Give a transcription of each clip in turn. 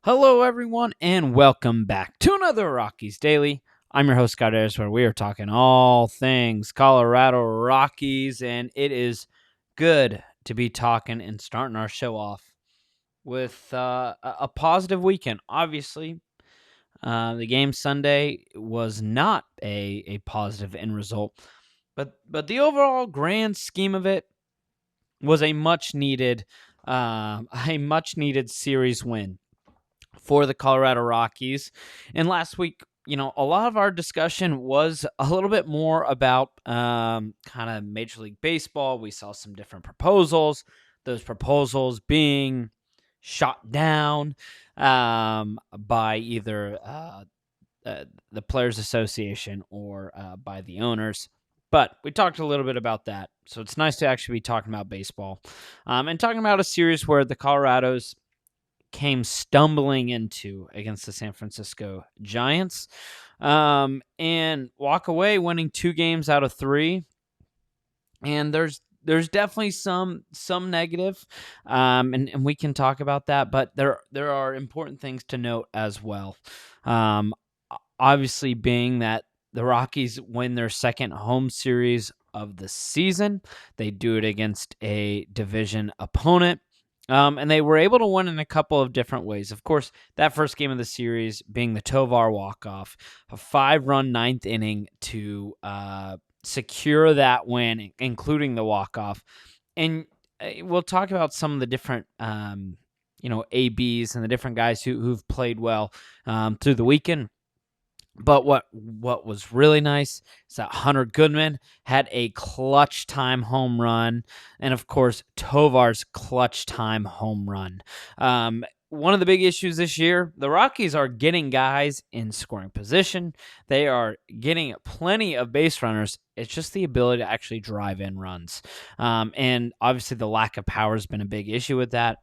Hello, everyone, and welcome back to another Rockies Daily. I'm your host, Scott Ayers, where we are talking all things Colorado Rockies, and it is good to be talking and starting our show off with a positive weekend. Obviously, the game Sunday was not a positive end result, but the overall grand scheme of it was a much needed series win for the Colorado Rockies. And last week, a lot of our discussion was a little bit more about kind of Major League Baseball. We saw some different proposals, those proposals being shot down by either the Players Association or by the owners. But we talked a little bit about that. So it's nice to actually be talking about baseball and talking about a series where the Colorados came stumbling into against the San Francisco Giants and walk away winning 2 games out of 3. And there's definitely some negative, and we can talk about that, but there are important things to note as well. Obviously, being that the Rockies win their second home series of the season, they do it against a division opponent. And they were able to win in a couple of different ways. Of course, that first game of the series being the Tovar walk-off, a 5-run ninth inning to secure that win, including the walk-off. And we'll talk about some of the different, ABs and the different guys who've played well through the weekend. But what was really nice is that Hunter Goodman had a clutch time home run, and of course Tovar's clutch time home run. One of the big issues this year, the Rockies are getting guys in scoring position. They are getting plenty of base runners. It's just the ability to actually drive in runs. And obviously the lack of power has been a big issue with that.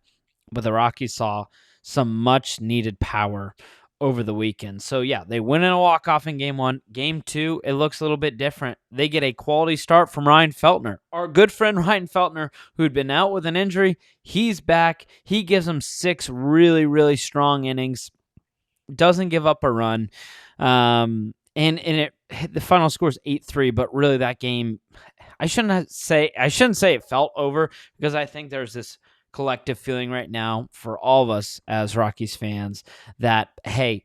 But the Rockies saw some much needed power over the weekend. So, yeah, they win in a walk-off in Game 1. Game 2, it looks a little bit different. They get a quality start from Ryan Feltner. Our good friend Ryan Feltner, who'd been out with an injury, he's back. He gives them 6 really, really strong innings. Doesn't give up a run. And the final score is 8-3, but really that game, I shouldn't say it felt over, because I think there's this collective feeling right now for all of us as Rockies fans that, hey,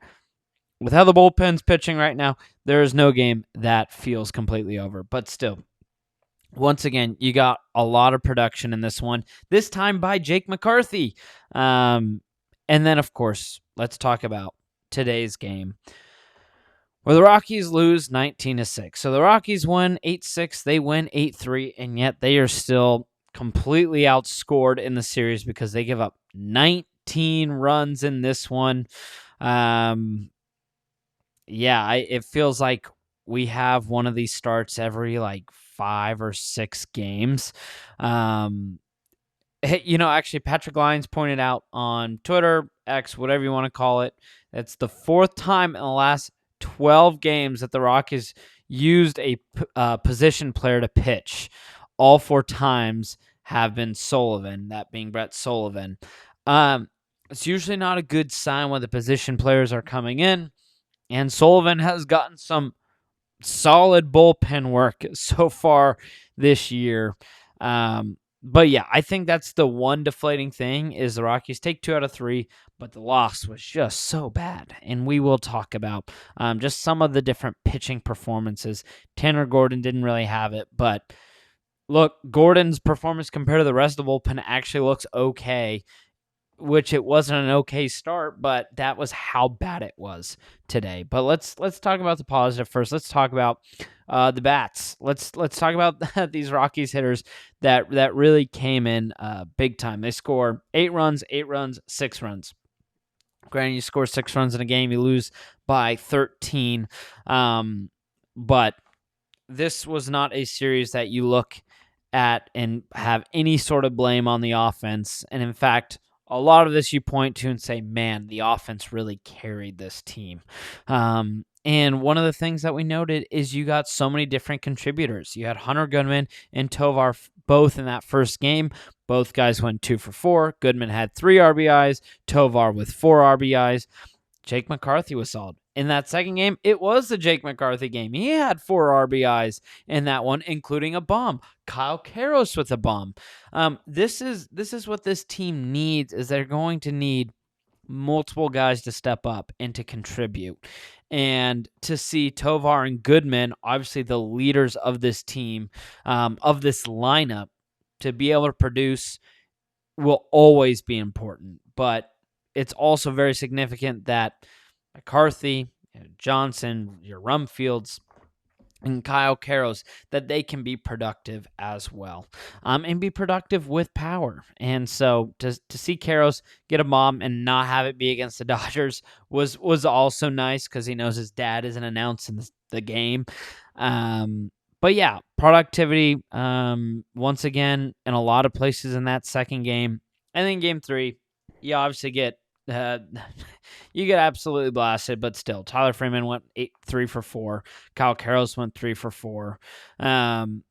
with how the bullpen's pitching right now, there is no game that feels completely over. But still, once again, you got a lot of production in this one, this time by Jake McCarthy. And then, of course, let's talk about today's game, where the Rockies lose 19-6. So the Rockies win 8-6, they win 8-3, and yet they are still completely outscored in the series because they give up 19 runs in this one. It feels like we have one of these starts every 5 or 6 games. Actually, Patrick Lyons pointed out on Twitter, X, whatever you want to call it, it's the 4th time in the last 12 games that the Rockies used a position player to pitch. All 4 times have been Sullivan, that being Brett Sullivan. It's usually not a good sign when the position players are coming in, and Sullivan has gotten some solid bullpen work so far this year. But yeah, I think that's the one deflating thing is the Rockies take 2 out of 3, but the loss was just so bad. And we will talk about just some of the different pitching performances. Tanner Gordon didn't really have it, but look, Gordon's performance compared to the rest of the bullpen actually looks okay, which it wasn't an okay start, but that was how bad it was today. But let's talk about the positive first. Let's talk about the bats. Let's talk about these Rockies hitters that really came in big time. They score 8 runs, 6 runs. Granted, you score 6 runs in a game, you lose by 13. But this was not a series that you look at and have any sort of blame on the offense. And in fact, a lot of this you point to and say, man, the offense really carried this team. And one of the things that we noted is you got so many different contributors. You had Hunter Goodman and Tovar both in that first game, Both guys went 2 for 4. Goodman had 3 RBIs. Tovar with 4 RBIs. Jake McCarthy was solid. In that second game, it was the Jake McCarthy game. He had 4 RBIs in that one, including a bomb. Kyle Karros with a bomb. This is what this team needs. Is they're going to need multiple guys to step up and to contribute. And to see Tovar and Goodman, obviously the leaders of this team, of this lineup, to be able to produce will always be important. But it's also very significant that McCarthy, Johnson, your Rumfields, and Kyle Karros, that they can be productive as well, and be productive with power. And so to see Karros get a bomb and not have it be against the Dodgers was also nice, because he knows his dad isn't announcing the game. But yeah, productivity, once again, in a lot of places in that second game. And then game 3, you obviously get you get absolutely blasted, but still, Tyler Freeman went 3 for 4. Kyle Karros went 3 for 4. The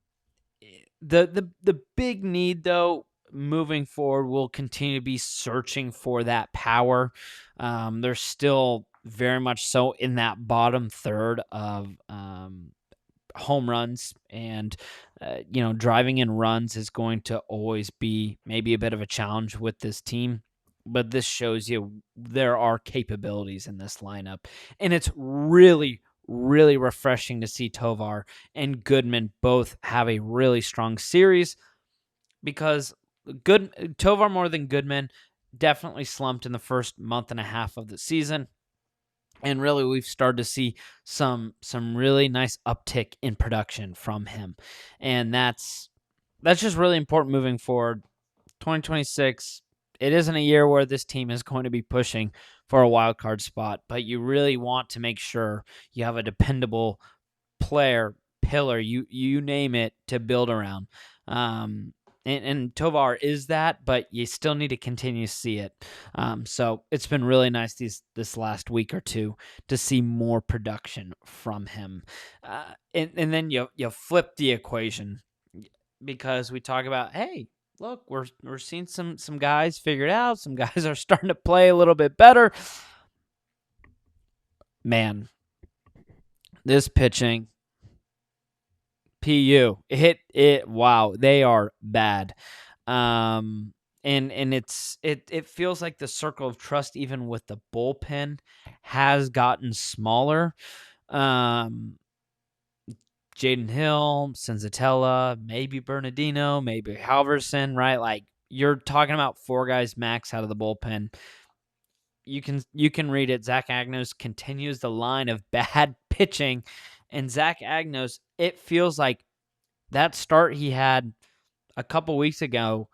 big need, though, moving forward, will continue to be searching for that power. They're still very much so in that bottom third of home runs, and driving in runs is going to always be maybe a bit of a challenge with this team. But this shows you there are capabilities in this lineup. And it's really, really refreshing to see Tovar and Goodman both have a really strong series, because Tovar more than Goodman definitely slumped in the first month and a half of the season. And really, we've started to see some really nice uptick in production from him. And that's just really important moving forward. 2026, it isn't a year where this team is going to be pushing for a wild card spot, but you really want to make sure you have a dependable player, pillar, you name it, to build around. And Tovar is that, but you still need to continue to see it. So it's been really nice this last week or two to see more production from him. And then you flip the equation, because we talk about, hey, look, we're seeing some guys figured out. Some guys are starting to play a little bit better. Man, this pitching, PU, wow, they are bad. And it feels like the circle of trust, even with the bullpen, has gotten smaller. Jaden Hill, Senzatella, maybe Bernardino, maybe Halverson, right? Like, you're talking about 4 guys max out of the bullpen. You can read it. Zach Agnos continues the line of bad pitching, and Zach Agnos, it feels like that start he had a couple weeks ago,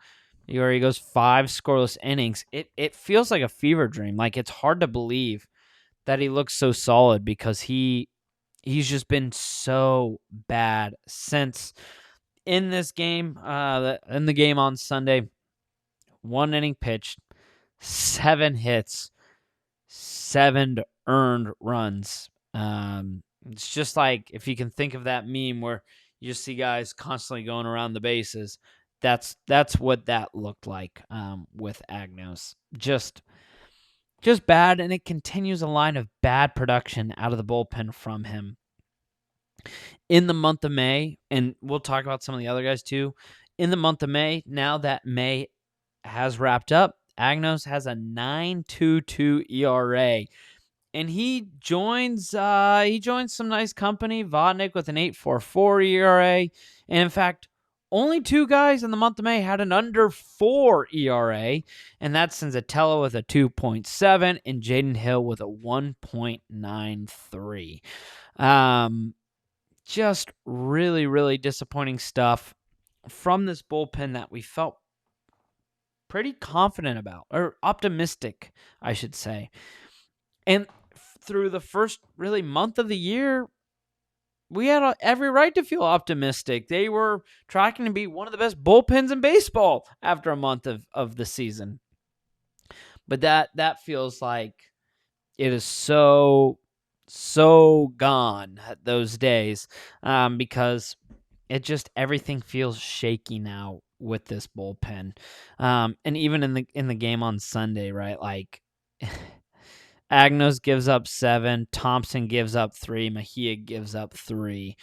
where he goes 5 scoreless innings, it feels like a fever dream. Like, it's hard to believe that he looks so solid, because he's just been so bad since in this game, in the game on Sunday. 1 inning pitched, 7 hits, 7 earned runs. It's just like, if you can think of that meme where you just see guys constantly going around the bases, that's what that looked like with Agnos. Just bad, and it continues a line of bad production out of the bullpen from him. In the month of May, and we'll talk about some of the other guys too, in the month of May, now that May has wrapped up, Agnos has a 9.22 ERA. And he joins some nice company. Vodnik with an 8.44 ERA. And in fact, only 2 guys in the month of May had an under 4 ERA. And that's Senzatella with a 2.7 and Jaden Hill with a 1.93. Just really, really disappointing stuff from this bullpen that we felt pretty confident about, or optimistic, I should say. And through the first really month of the year, we had every right to feel optimistic. They were tracking to be one of the best bullpens in baseball after a month of the season. But that feels like it is so gone, those days, because it just, everything feels shaky now with this bullpen. And even in the game on Sunday, right? Like Agnos gives up 7, Thompson gives up 3, Mejia gives up 3.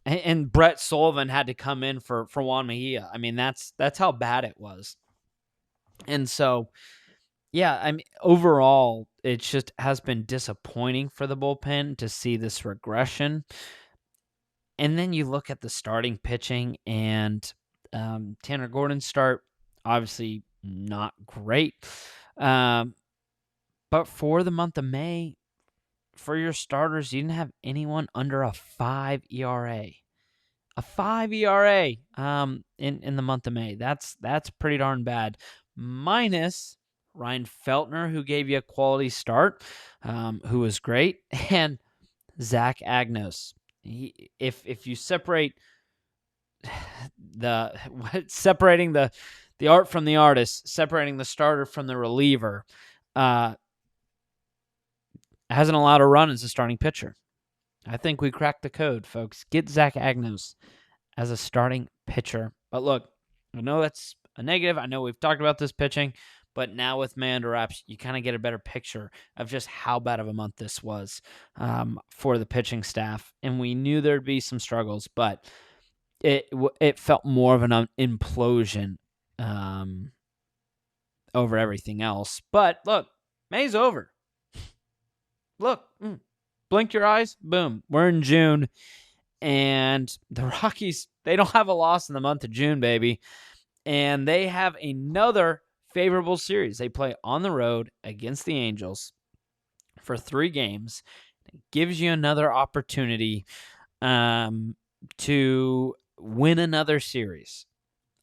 And Brett Sullivan had to come in for Juan Mejia. I mean, that's how bad it was. And so, yeah, I mean, overall, it just has been disappointing for the bullpen to see this regression. And then you look at the starting pitching, and Tanner Gordon's start, obviously not great. But for the month of May, for your starters, you didn't have anyone under a 5 ERA. A 5 ERA in the month of May. That's pretty darn bad. Minus Ryan Feltner, who gave you a quality start, who was great, and Zach Agnos. If you separate separating the art from the artist, separating the starter from the reliever, hasn't allowed a run as a starting pitcher. I think we cracked the code, folks. Get Zach Agnos as a starting pitcher. But look, I know that's a negative. I know we've talked about this pitching, but now with May under wraps, you kind of get a better picture of just how bad of a month this was for the pitching staff. And we knew there'd be some struggles, but it felt more of an implosion over everything else. But look, May's over. Look, blink your eyes, boom, we're in June. And the Rockies, they don't have a loss in the month of June, baby. And they have another favorable series. They play on the road against the Angels for 3 games. It gives you another opportunity to win another series.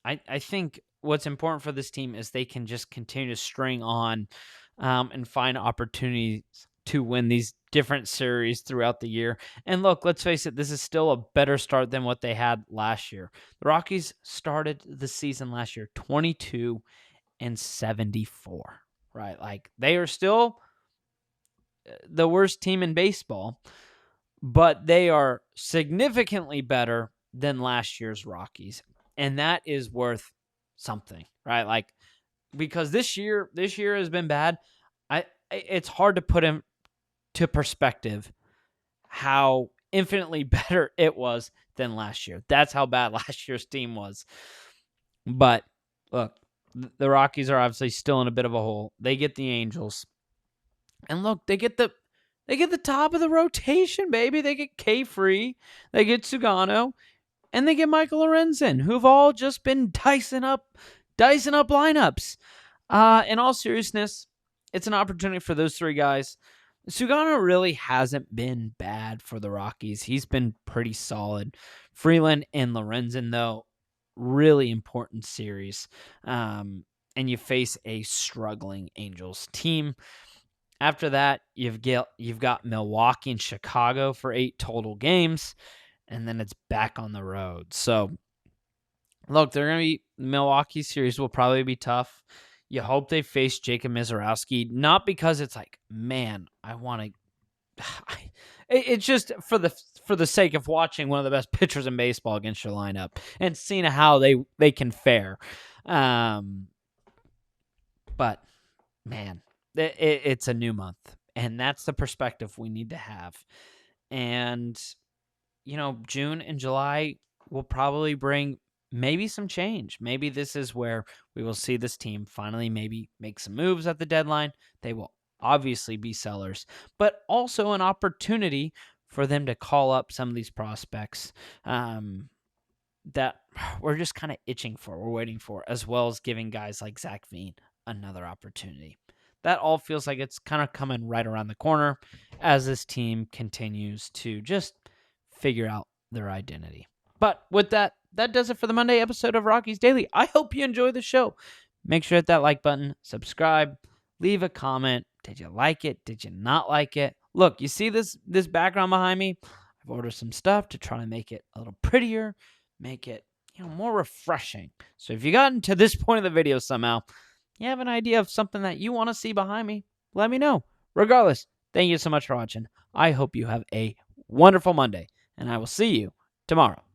I think what's important for this team is they can just continue to string on and find opportunities to win these different series throughout the year. And look, let's face it, this is still a better start than what they had last year. The Rockies started the season last year 22-74, right? Like, they are still the worst team in baseball, but they are significantly better than last year's Rockies. And that is worth something, right? Like, because this year has been bad. It's hard to put him to perspective how infinitely better it was than last year. That's how bad last year's team was. But look, the Rockies are obviously still in a bit of a hole. They get the Angels. And look, they get the top of the rotation, baby. They get K-Free, they get Sugano, and they get Michael Lorenzen, who've all just been dicing up lineups. In all seriousness, it's an opportunity for those 3 guys. Sugano really hasn't been bad for the Rockies. He's been pretty solid. Freeland and Lorenzen, though, really important series. And you face a struggling Angels team. After that, you've got Milwaukee and Chicago for 8 total games, and then it's back on the road. So, look, Milwaukee series will probably be tough. You hope they face Jacob Mizorowski, not because it's like, man, I want to. It's just for the sake of watching one of the best pitchers in baseball against your lineup and seeing how they can fare. But man, it's a new month, and that's the perspective we need to have. And June and July will probably bring maybe some change. Maybe this is where we will see this team finally maybe make some moves at the deadline. They will obviously be sellers, but also an opportunity for them to call up some of these prospects that we're just kind of itching for, we're waiting for, as well as giving guys like Zach Veen another opportunity. That all feels like it's kind of coming right around the corner as this team continues to just figure out their identity. But with that does it for the Monday episode of Rockies Daily. I hope you enjoy the show. Make sure to hit that like button, subscribe, leave a comment. Did you like it? Did you not like it? Look, you see this background behind me? I've ordered some stuff to try to make it a little prettier, make it more refreshing. So if you gotten to this point of the video somehow, you have an idea of something that you want to see behind me, let me know. Regardless, thank you so much for watching. I hope you have a wonderful Monday, and I will see you tomorrow.